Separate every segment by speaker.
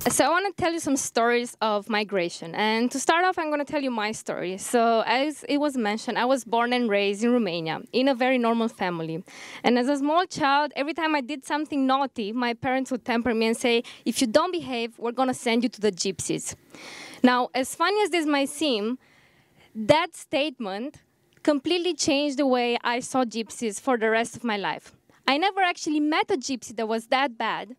Speaker 1: So I want to tell you some stories of migration. And to start off, I'm going to tell you my story. So as it was mentioned, I was born and raised in Romania in a very normal family. And as a small child, every time I did something naughty, my parents would temper me and say, if you don't behave, we're going to send you to the Gypsies. Now, as funny as this might seem, that statement completely changed the way I saw Gypsies for the rest of my life. I never actually met a Gypsy that was that bad.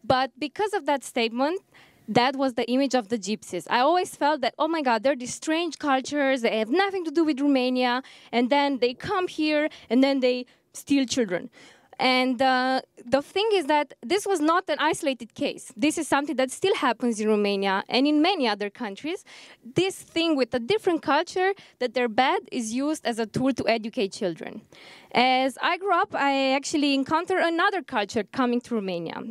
Speaker 1: But because of that statement, that was the image of the Gypsies. I always felt that, oh my God, they're these strange cultures, they have nothing to do with Romania, and then they come here, and then they steal children. And the thing is that this was not an isolated case. This is something that still happens in Romania and in many other countries. This thing with a different culture, that they're bad, is used as a tool to educate children. As I grew up, I actually encountered another culture coming to Romania.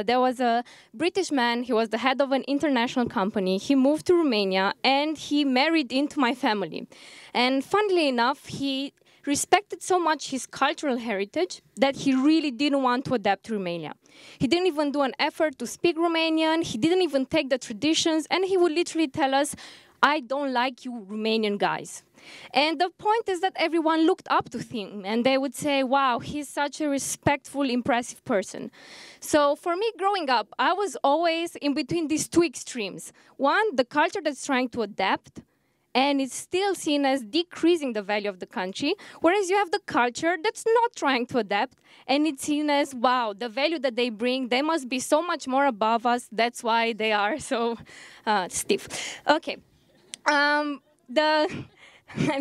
Speaker 1: There was a British man, he was the head of an international company. He moved to Romania and he married into my family. And funnily enough, he respected so much his cultural heritage that he really didn't want to adapt to Romania. He didn't even do an effort to speak Romanian, he didn't even take the traditions, and he would literally tell us, I don't like you Romanian guys. And the point is that everyone looked up to him, and they would say, wow, he's such a respectful, impressive person. So for me, growing up, I was always in between these two extremes. One, the culture that's trying to adapt, and it's still seen as decreasing the value of the country, whereas you have the culture that's not trying to adapt, and it's seen as, wow, the value that they bring, they must be so much more above us, that's why they are so stiff. Okay, I'm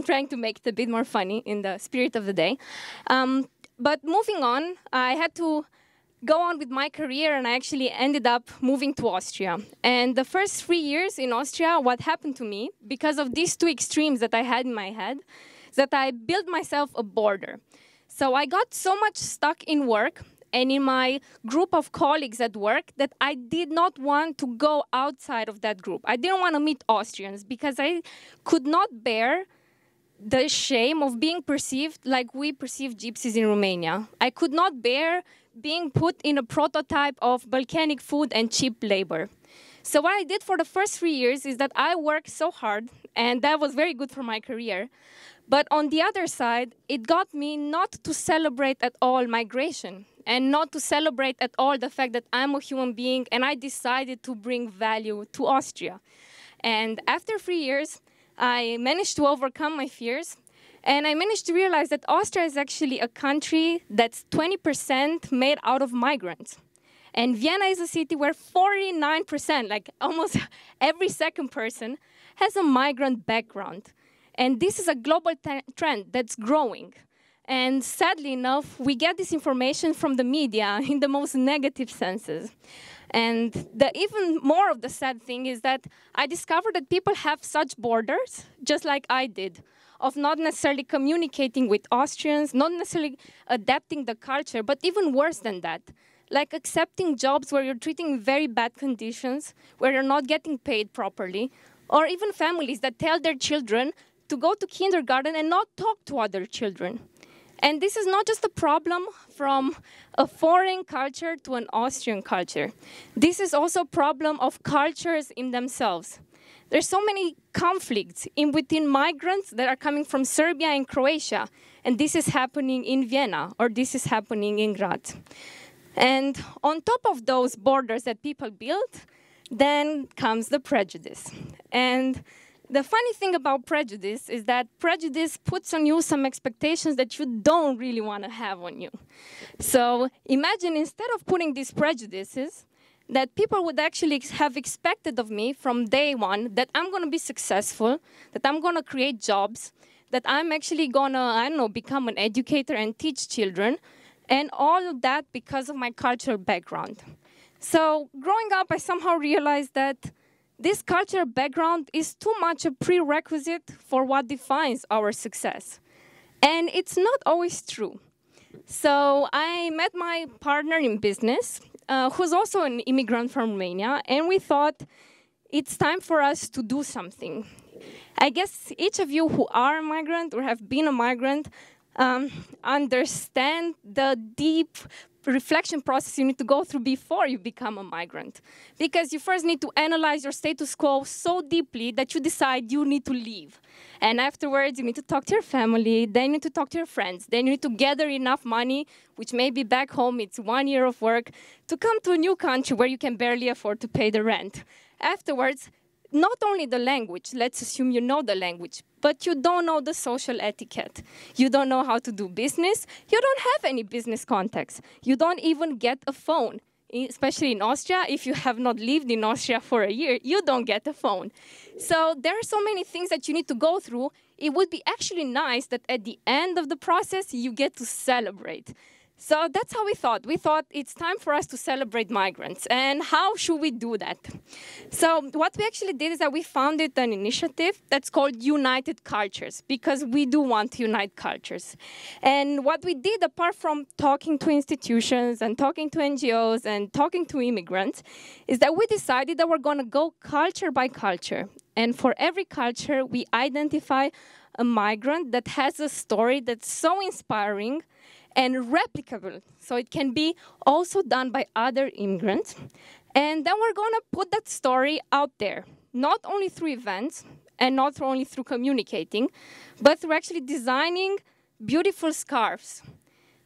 Speaker 1: trying to make it a bit more funny in the spirit of the day. But moving on, I had to go on with my career, and I actually ended up moving to Austria. And the first 3 years in Austria, what happened to me, because of these two extremes that I had in my head, is that I built myself a border. So I got so much stuck in work and in my group of colleagues at work that I did not want to go outside of that group. I didn't want to meet Austrians because I could not bear the shame of being perceived like we perceive Gypsies in Romania. I could not bear being put in a prototype of Balkanic food and cheap labor. So what I did for the first 3 years is that I worked so hard, and that was very good for my career. But on the other side, it got me not to celebrate at all migration and not to celebrate at all the fact that I'm a human being and I decided to bring value to Austria. And after 3 years, I managed to overcome my fears. And I managed to realize that Austria is actually a country that's 20% made out of migrants. And Vienna is a city where 49%, like almost every second person, has a migrant background. And this is a global trend that's growing. And sadly enough, we get this information from the media in the most negative senses. And the even more of the sad thing is that I discovered that people have such borders, just like I did, of not necessarily communicating with Austrians, not necessarily adapting the culture, but even worse than that, like accepting jobs where you're treating very bad conditions, where you're not getting paid properly, or even families that tell their children to go to kindergarten and not talk to other children. And this is not just a problem from a foreign culture to an Austrian culture. This is also a problem of cultures in themselves. There's so many conflicts in between migrants that are coming from Serbia and Croatia, and this is happening in Vienna, or this is happening in Graz. And on top of those borders that people build, then comes the prejudice. And the funny thing about prejudice is that prejudice puts on you some expectations that you don't really want to have on you. So imagine instead of putting these prejudices, that people would actually have expected of me from day one that I'm going to be successful, that I'm going to create jobs, that I'm actually going to, I don't know, become an educator and teach children, and all of that because of my cultural background. So growing up, I somehow realized that this cultural background is too much a prerequisite for what defines our success. And it's not always true. So I met my partner in business, who's also an immigrant from Romania, and we thought it's time for us to do something. I guess each of you who are a migrant or have been a migrant understand the deep reflection process you need to go through before you become a migrant. Because you first need to analyze your status quo so deeply that you decide you need to leave. And afterwards, you need to talk to your family, then you need to talk to your friends, then you need to gather enough money, which maybe back home it's 1 year of work, to come to a new country where you can barely afford to pay the rent. Afterwards, not only the language, let's assume you know the language, but you don't know the social etiquette. You don't know how to do business. You don't have any business contacts. You don't even get a phone. Especially in Austria, if you have not lived in Austria for a year, you don't get a phone. So there are so many things that you need to go through. It would be actually nice that at the end of the process, you get to celebrate. So that's how we thought. We thought it's time for us to celebrate migrants. And how should we do that? So what we actually did is that we founded an initiative that's called Younited Cultures, because we do want to unite cultures. And what we did, apart from talking to institutions and talking to NGOs and talking to immigrants, is that we decided that we're going to go culture by culture. And for every culture, we identify a migrant that has a story that's so inspiring and replicable, so it can be also done by other immigrants. And then we're going to put that story out there, not only through events and not only through communicating, but through actually designing beautiful scarves.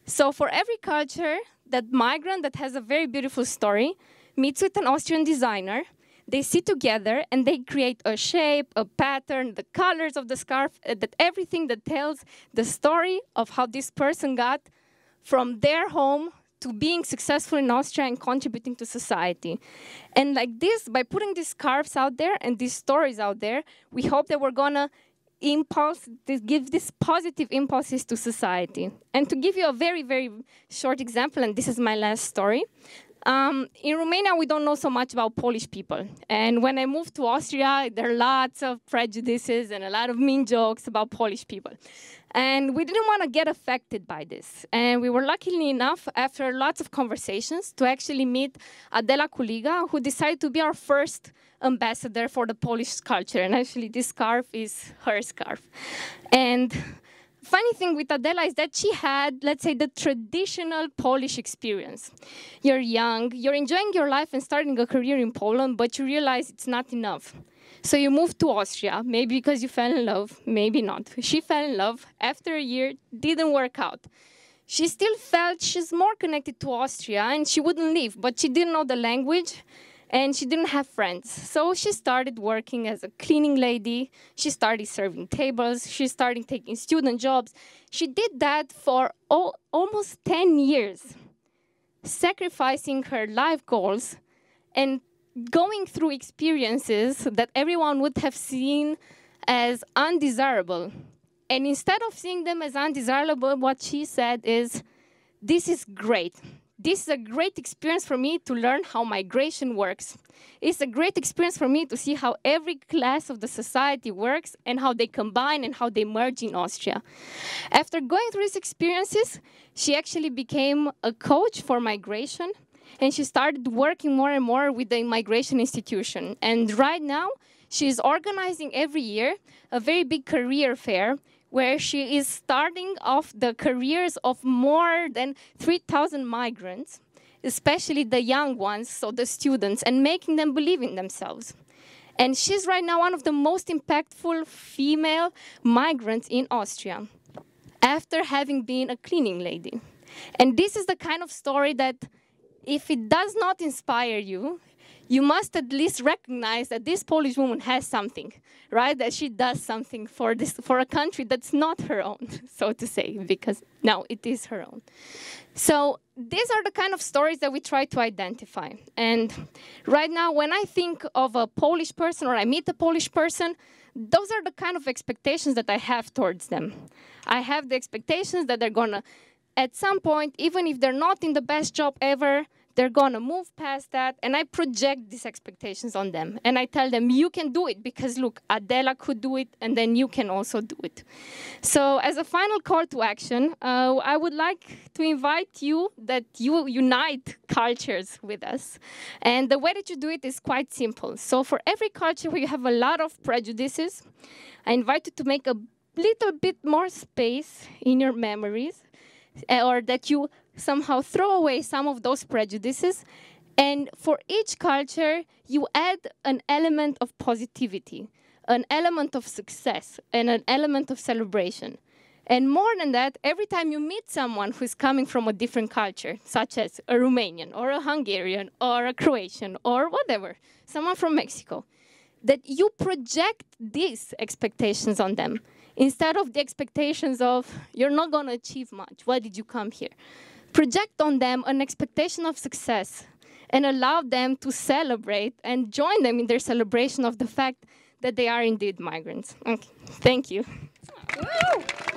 Speaker 1: So for every culture, that migrant that has a very beautiful story meets with an Austrian designer. They sit together and they create a shape, a pattern, the colors of the scarf, that everything that tells the story of how this person got from their home to being successful in Austria and contributing to society. And like this, by putting these scarves out there and these stories out there, we hope that we're gonna give these positive impulses to society. And to give you a very, very short example, and this is my last story, in Romania, we don't know so much about Polish people. And when I moved to Austria, there are lots of prejudices and a lot of mean jokes about Polish people. And we didn't want to get affected by this. And we were lucky enough, after lots of conversations, to actually meet Adela Kuliga, who decided to be our first ambassador for the Polish culture. And actually, this scarf is her scarf. And funny thing with Adela is that she had, let's say, the traditional Polish experience. You're young, you're enjoying your life and starting a career in Poland, but you realize it's not enough. So you moved to Austria, maybe because you fell in love, maybe not. She fell in love. After a year, didn't work out. She still felt she's more connected to Austria and she wouldn't leave, but she didn't know the language and she didn't have friends. So she started working as a cleaning lady. She started serving tables. She started taking student jobs. She did that for almost 10 years, sacrificing her life goals and going through experiences that everyone would have seen as undesirable. And instead of seeing them as undesirable, what she said is, this is great. This is a great experience for me to learn how migration works. It's a great experience for me to see how every class of the society works and how they combine and how they merge in Austria. After going through these experiences, she actually became a coach for migration, and she started working more and more with the migration institution. And right now, she's organizing every year a very big career fair where she is starting off the careers of more than 3,000 migrants, especially the young ones, so the students, and making them believe in themselves. And she's right now one of the most impactful female migrants in Austria, after having been a cleaning lady. And this is the kind of story that, if it does not inspire you, you must at least recognize that this Polish woman has something, right? That she does something for a country that's not her own, so to say, because now it is her own. So these are the kind of stories that we try to identify. And right now, when I think of a Polish person or I meet a Polish person, those are the kind of expectations that I have towards them. I have the expectations that they're gonna, at some point, even if they're not in the best job ever, they're gonna move past that, and I project these expectations on them. And I tell them, you can do it, because look, Adela could do it, and then you can also do it. So as a final call to action, I would like to invite you that you unite cultures with us. And the way that you do it is quite simple. So for every culture where you have a lot of prejudices, I invite you to make a little bit more space in your memories, or that you somehow throw away some of those prejudices. And for each culture, you add an element of positivity, an element of success, and an element of celebration. And more than that, every time you meet someone who's coming from a different culture, such as a Romanian or a Hungarian or a Croatian or whatever, someone from Mexico, that you project these expectations on them instead of the expectations of, you're not going to achieve much, why did you come here? Project on them an expectation of success and allow them to celebrate and join them in their celebration of the fact that they are indeed migrants. Okay. Thank you. Woo!